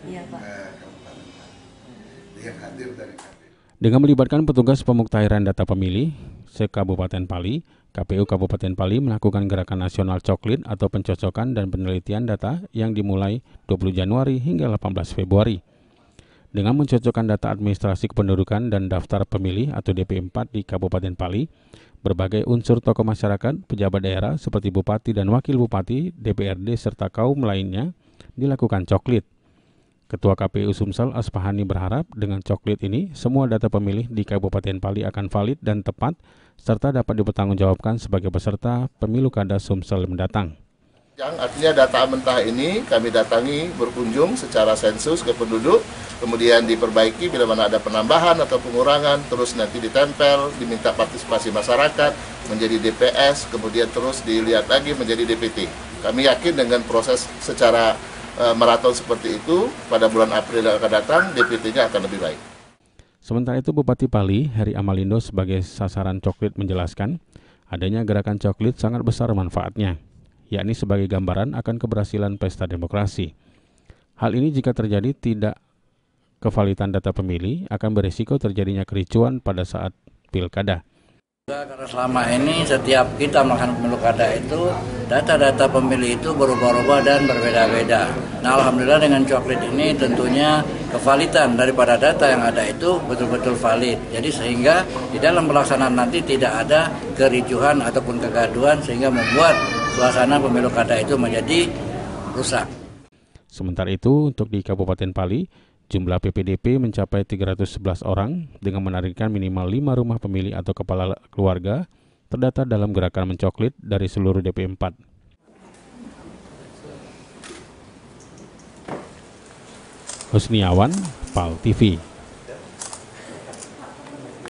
Iya, Pak. Kabupaten Pali. Yang hadir dari KPU. Dengan melibatkan petugas pemuktahiran data pemilih se-Kabupaten Pali, KPU Kabupaten Pali melakukan gerakan nasional coklit atau pencocokan dan penelitian data yang dimulai 20 Januari hingga 18 Februari. Dengan mencocokkan data administrasi kependudukan dan daftar pemilih atau DP4 di Kabupaten Pali, berbagai unsur tokoh masyarakat, pejabat daerah seperti Bupati dan Wakil Bupati, DPRD serta kaum lainnya dilakukan coklit. Ketua KPU Sumsel Aspahani berharap dengan coklit ini semua data pemilih di Kabupaten Pali akan valid dan tepat serta dapat dipertanggungjawabkan sebagai peserta pemilu kada Sumsel mendatang. Artinya data mentah ini kami datangi berkunjung secara sensus ke penduduk, kemudian diperbaiki bila mana ada penambahan atau pengurangan, terus nanti ditempel, diminta partisipasi masyarakat menjadi DPS, kemudian terus dilihat lagi menjadi DPT. Kami yakin dengan proses secara maraton seperti itu, pada bulan April yang akan datang, DPT-nya akan lebih baik. Sementara itu Bupati Pali, Heri Amalindo sebagai sasaran coklit menjelaskan, adanya gerakan coklit sangat besar manfaatnya, yakni sebagai gambaran akan keberhasilan pesta demokrasi. Hal ini jika terjadi tidak kevalidan data pemilih akan berisiko terjadinya kericuan pada saat pilkada. Karena selama ini setiap kita melakukan pemilu kada itu data-data pemilih itu berubah-ubah dan berbeda-beda. Nah, alhamdulillah dengan coklit ini tentunya kevalidan daripada data yang ada itu betul-betul valid. Jadi sehingga di dalam pelaksanaan nanti tidak ada kericuhan ataupun kegaduhan sehingga membuat suasana pemilu kada itu menjadi rusak. Sementara itu untuk di Kabupaten Pali, jumlah PPDP mencapai 311 orang dengan menarikkan minimal 5 rumah pemilih atau kepala keluarga terdata dalam gerakan mencoklit dari seluruh DP4. Husniawan, PAL TV.